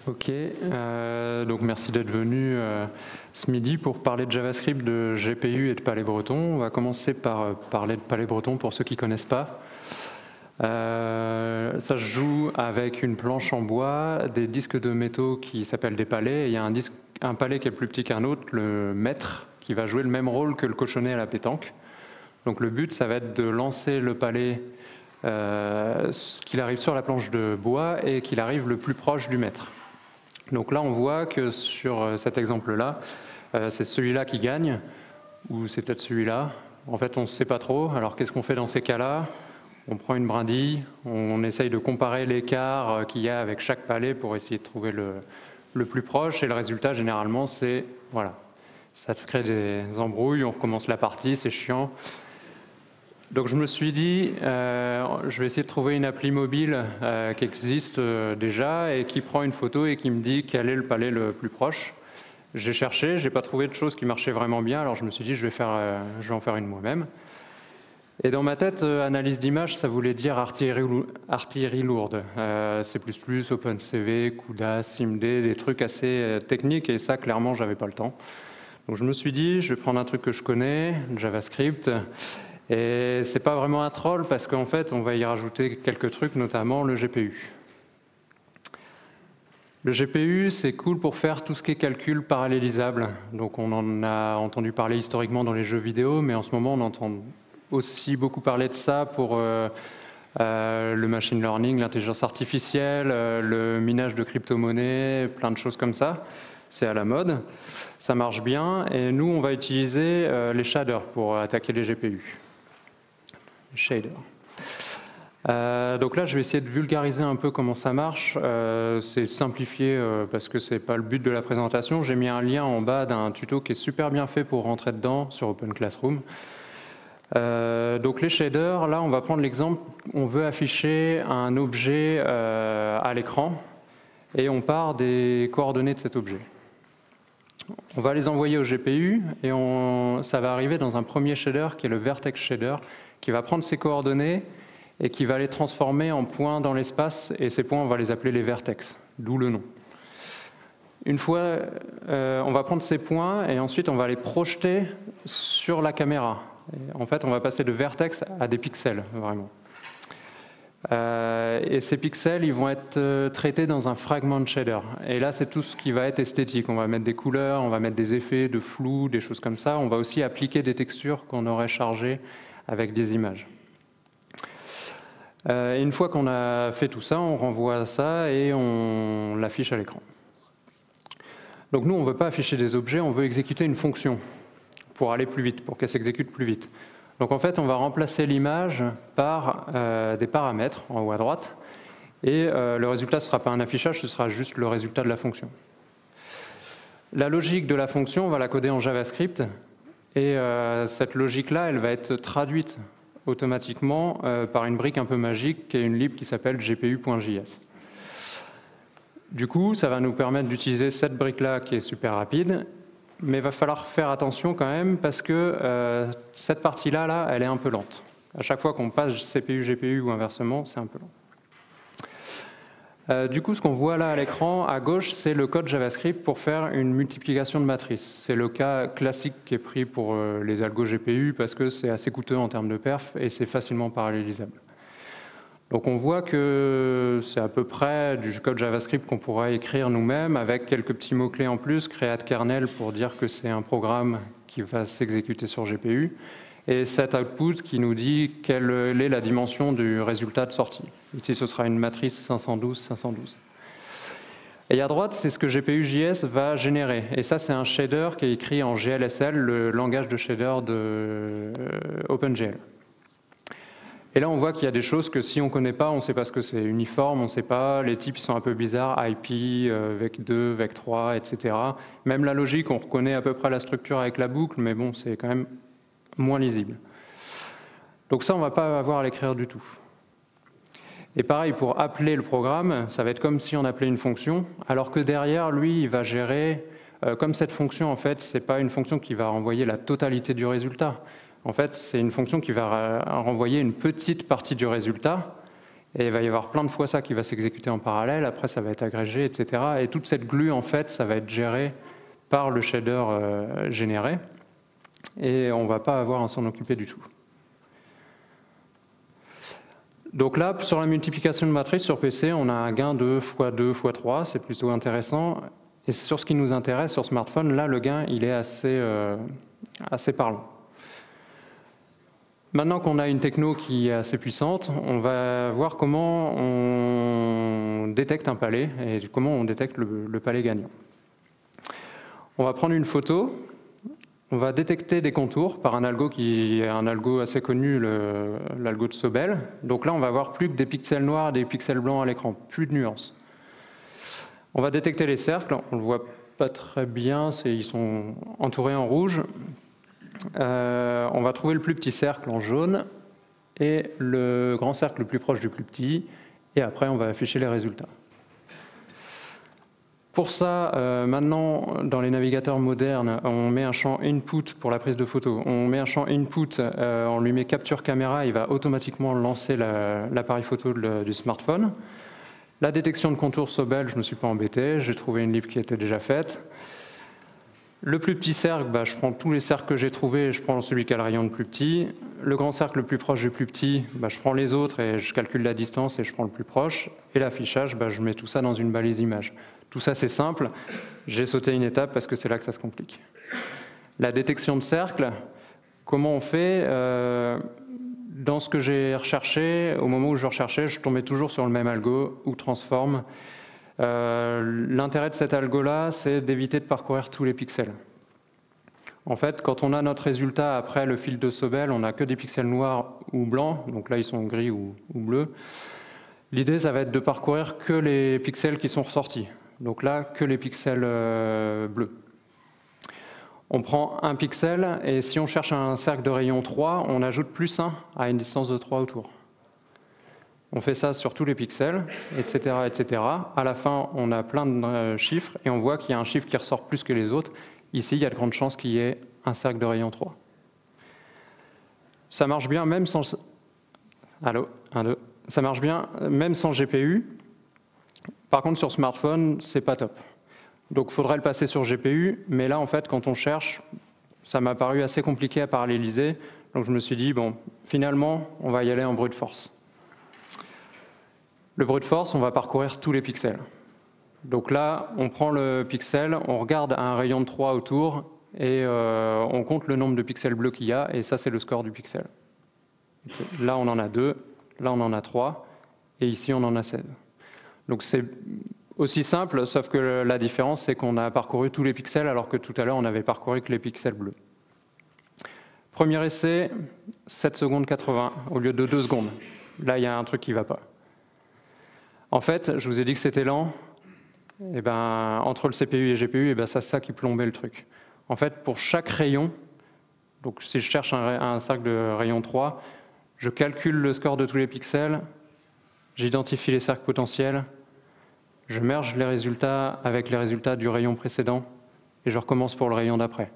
Ok, donc merci d'être venu ce midi pour parler de JavaScript, de GPU et de Palais Breton. On va commencer par parler de Palais Breton pour ceux qui ne connaissent pas. Ça se joue avec une planche en bois, des disques de métaux qui s'appellent des palets. Et il y a un palais qui est plus petit qu'un autre, le maître, qui va jouer le même rôle que le cochonnet à la pétanque. Donc le but, ça va être de lancer le palais, qu'il arrive sur la planche de bois et qu'il arrive le plus proche du maître. Donc là, on voit que sur cet exemple-là, c'est celui-là qui gagne, ou c'est peut-être celui-là. En fait, on ne sait pas trop. Alors, qu'est-ce qu'on fait dans ces cas-là? On prend une brindille, on essaye de comparer l'écart qu'il y a avec chaque palais pour essayer de trouver le plus proche. Et le résultat, généralement, c'est, voilà, ça crée des embrouilles, on recommence la partie, c'est chiant. Donc je me suis dit, je vais essayer de trouver une appli mobile qui existe déjà et qui prend une photo et qui me dit quel est le palais le plus proche. J'ai cherché, je n'ai pas trouvé de choses qui marchaient vraiment bien, alors je me suis dit je vais en faire une moi-même. Et dans ma tête, analyse d'image, ça voulait dire artillerie lourde. C++, OpenCV, CUDA, SIMD, des trucs assez techniques et ça, clairement, j'avais pas le temps. Donc je me suis dit, je vais prendre un truc que je connais, JavaScript. Et c'est pas vraiment un troll parce qu'en fait, on va y rajouter quelques trucs, notamment le GPU. Le GPU, c'est cool pour faire tout ce qui est calcul parallélisable. Donc on en a entendu parler historiquement dans les jeux vidéo, mais en ce moment, on entend aussi beaucoup parler de ça pour le machine learning, l'intelligence artificielle, le minage de crypto-monnaies, plein de choses comme ça. C'est à la mode, ça marche bien, et nous, on va utiliser les shaders pour attaquer les GPU. Shader. Donc là, je vais essayer de vulgariser un peu comment ça marche. C'est simplifié parce que c'est pas le but de la présentation. J'ai mis un lien en bas d'un tuto qui est super bien fait pour rentrer dedans sur Open Classroom. Donc les shaders, là, on va prendre l'exemple. On veut afficher un objet à l'écran et on part des coordonnées de cet objet. On va les envoyer au GPU et ça va arriver dans un premier shader qui est le vertex shader, qui va prendre ces coordonnées et qui va les transformer en points dans l'espace, et ces points, on va les appeler les vertex, d'où le nom. Une fois, on va prendre ces points et ensuite on va les projeter sur la caméra. Et en fait, on va passer de vertex à des pixels, vraiment. Et ces pixels, ils vont être traités dans un fragment shader. Et là, c'est tout ce qui va être esthétique. On va mettre des couleurs, on va mettre des effets de flou, des choses comme ça. On va aussi appliquer des textures qu'on aurait chargées avec des images. Une fois qu'on a fait tout ça, on renvoie ça et on l'affiche à l'écran. Donc nous, on ne veut pas afficher des objets, on veut exécuter une fonction pour aller plus vite, pour qu'elle s'exécute plus vite. Donc en fait, on va remplacer l'image par des paramètres en haut à droite, et le résultat ne sera pas un affichage, ce sera juste le résultat de la fonction. La logique de la fonction, on va la coder en JavaScript, et cette logique-là, elle va être traduite automatiquement par une brique un peu magique qui est une lib qui s'appelle gpu.js. Du coup, ça va nous permettre d'utiliser cette brique-là qui est super rapide, mais il va falloir faire attention quand même parce que cette partie-là, elle est un peu lente. À chaque fois qu'on passe CPU-GPU ou inversement, c'est un peu lent. Du coup, ce qu'on voit là à l'écran, à gauche, c'est le code JavaScript pour faire une multiplication de matrices. C'est le cas classique qui est pris pour les algos GPU parce que c'est assez coûteux en termes de perf et c'est facilement parallélisable. Donc on voit que c'est à peu près du code JavaScript qu'on pourrait écrire nous-mêmes avec quelques petits mots-clés en plus, create kernel pour dire que c'est un programme qui va s'exécuter sur GPU, et set output qui nous dit quelle est la dimension du résultat de sortie. Ici, ce sera une matrice 512, 512. Et à droite, c'est ce que GPU.js va générer. Et ça, c'est un shader qui est écrit en GLSL, le langage de shader de OpenGL. Et là, on voit qu'il y a des choses que si on ne connaît pas, on ne sait pas ce que c'est. Uniforme, on ne sait pas. Les types sont un peu bizarres. IP, vec2, vec3, etc. Même la logique, on reconnaît à peu près la structure avec la boucle, mais bon, c'est quand même moins lisible. Donc ça, on ne va pas avoir à l'écrire du tout. Et pareil, pour appeler le programme, ça va être comme si on appelait une fonction, alors que derrière, lui, il va gérer, comme cette fonction, en fait, ce n'est pas une fonction qui va renvoyer la totalité du résultat. En fait, c'est une fonction qui va renvoyer une petite partie du résultat, et il va y avoir plein de fois ça qui va s'exécuter en parallèle, après ça va être agrégé, etc. Et toute cette glue, en fait, ça va être géré par le shader généré, et on ne va pas avoir à s'en occuper du tout. Donc là, sur la multiplication de matrices sur PC, on a un gain de x2, x3, c'est plutôt intéressant. Et sur ce qui nous intéresse, sur smartphone, là, le gain, il est assez parlant. Maintenant qu'on a une techno qui est assez puissante, on va voir comment on détecte un palais et comment on détecte le palais gagnant. On va prendre une photo. On va détecter des contours par un algo qui est un algo assez connu, l'algo de Sobel. Donc là, on va avoir plus que des pixels noirs et des pixels blancs à l'écran, plus de nuances. On va détecter les cercles, on ne le voit pas très bien, ils sont entourés en rouge. On va trouver le plus petit cercle en jaune et le grand cercle le plus proche du plus petit, et après on va afficher les résultats. Pour ça, maintenant, dans les navigateurs modernes, on met un champ input pour la prise de photo. On met un champ input, on lui met capture caméra, il va automatiquement lancer l'appareil photo du smartphone. La détection de contours Sobel, je ne me suis pas embêté, j'ai trouvé une lib qui était déjà faite. Le plus petit cercle, je prends tous les cercles que j'ai trouvés, je prends celui qui a le rayon le plus petit. Le grand cercle le plus proche du plus petit, je prends les autres et je calcule la distance et je prends le plus proche. Et l'affichage, je mets tout ça dans une balise image. Tout ça, c'est simple. J'ai sauté une étape parce que c'est là que ça se complique. La détection de cercle, comment on fait dans ce que j'ai recherché, au moment où je recherchais, je tombais toujours sur le même algo ou transform. L'intérêt de cet algo-là, c'est d'éviter de parcourir tous les pixels. En fait, quand on a notre résultat après le fil de Sobel, on n'a que des pixels noirs ou blancs, donc là ils sont gris ou bleus. L'idée, ça va être de parcourir que les pixels qui sont ressortis. Donc là, que les pixels bleus. On prend un pixel, et si on cherche un cercle de rayon 3, on ajoute plus 1 à une distance de 3 autour. On fait ça sur tous les pixels, etc., etc. À la fin, on a plein de chiffres, et on voit qu'il y a un chiffre qui ressort plus que les autres. Ici, il y a de grandes chances qu'il y ait un cercle de rayon 3. Ça marche bien même sans... Allô, 1, 2. Ça marche bien même sans GPU. Par contre, sur smartphone, c'est pas top. Donc, il faudrait le passer sur GPU. Mais là, en fait, quand on cherche, ça m'a paru assez compliqué à paralléliser. Donc, je me suis dit, bon, finalement, on va y aller en brute force. Le brute force, on va parcourir tous les pixels. Donc là, on prend le pixel, on regarde un rayon de 3 autour et on compte le nombre de pixels bleus qu'il y a. Et ça, c'est le score du pixel. Là, on en a 2. Là, on en a 3. Et ici, on en a 16. Donc c'est aussi simple, sauf que la différence, c'est qu'on a parcouru tous les pixels, alors que tout à l'heure, on n'avait parcouru que les pixels bleus. Premier essai, 7 secondes 80, au lieu de 2 secondes. Là, il y a un truc qui ne va pas. En fait, je vous ai dit que c'était lent. Et entre le CPU et GPU, c'est ça qui plombait le truc. En fait, pour chaque rayon, donc si je cherche un cercle de rayon 3, je calcule le score de tous les pixels, j'identifie les cercles potentiels, je merge les résultats avec les résultats du rayon précédent et je recommence pour le rayon d'après.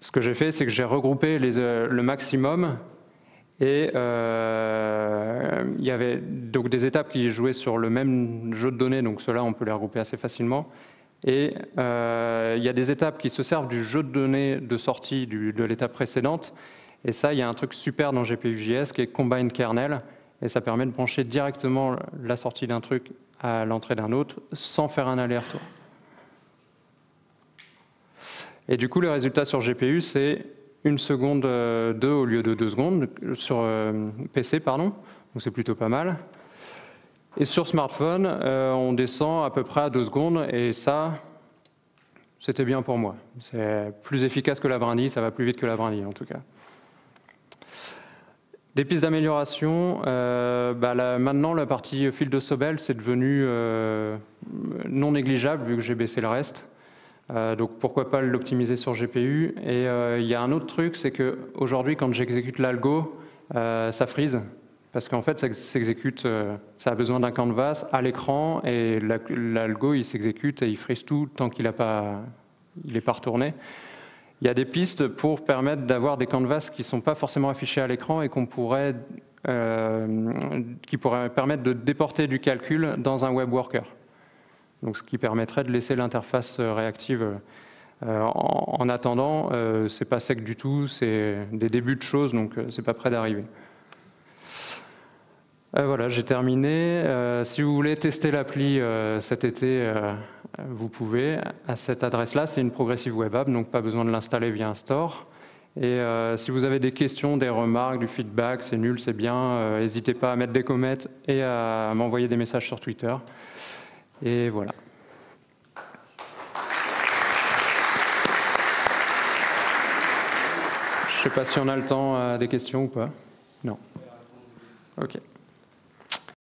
Ce que j'ai fait, c'est que j'ai regroupé le maximum et il y avait donc des étapes qui jouaient sur le même jeu de données, donc ceux-là, on peut les regrouper assez facilement. Et il y a des étapes qui se servent du jeu de données de sortie de l'étape précédente. Et ça, il y a un truc super dans GPU.js qui est Combine Kernel, et ça permet de brancher directement la sortie d'un truc à l'entrée d'un autre sans faire un aller-retour. Et du coup, le résultat sur GPU, c'est 1 seconde 2 au lieu de 2 secondes, sur PC, pardon, donc c'est plutôt pas mal. Et sur smartphone, on descend à peu près à 2 secondes, et ça, c'était bien pour moi. C'est plus efficace que la brindille, ça va plus vite que la brindille en tout cas. Des pistes d'amélioration, maintenant la partie fil de Sobel c'est devenu non négligeable vu que j'ai baissé le reste. Donc pourquoi pas l'optimiser sur GPU. Et il y a un autre truc, c'est qu'aujourd'hui, quand j'exécute l'algo, ça freeze. Parce qu'en fait, ça s'exécute, ça a besoin d'un canvas à l'écran, et l'algo, il s'exécute et il freeze tout tant qu'il n'est pas retourné. Il y a des pistes pour permettre d'avoir des canvas qui ne sont pas forcément affichés à l'écran et qui pourraient permettre de déporter du calcul dans un web worker. Donc, ce qui permettrait de laisser l'interface réactive. En attendant, c'est pas sec du tout, c'est des débuts de choses, donc c'est pas près d'arriver. Voilà, j'ai terminé. Si vous voulez tester l'appli cet été, vous pouvez. À cette adresse-là, c'est une Progressive Web App, donc pas besoin de l'installer via un store. Et si vous avez des questions, des remarques, du feedback, c'est nul, c'est bien, n'hésitez pas à mettre des comments et à m'envoyer des messages sur Twitter. Et voilà. Je ne sais pas si on a le temps à des questions ou pas. Non. OK.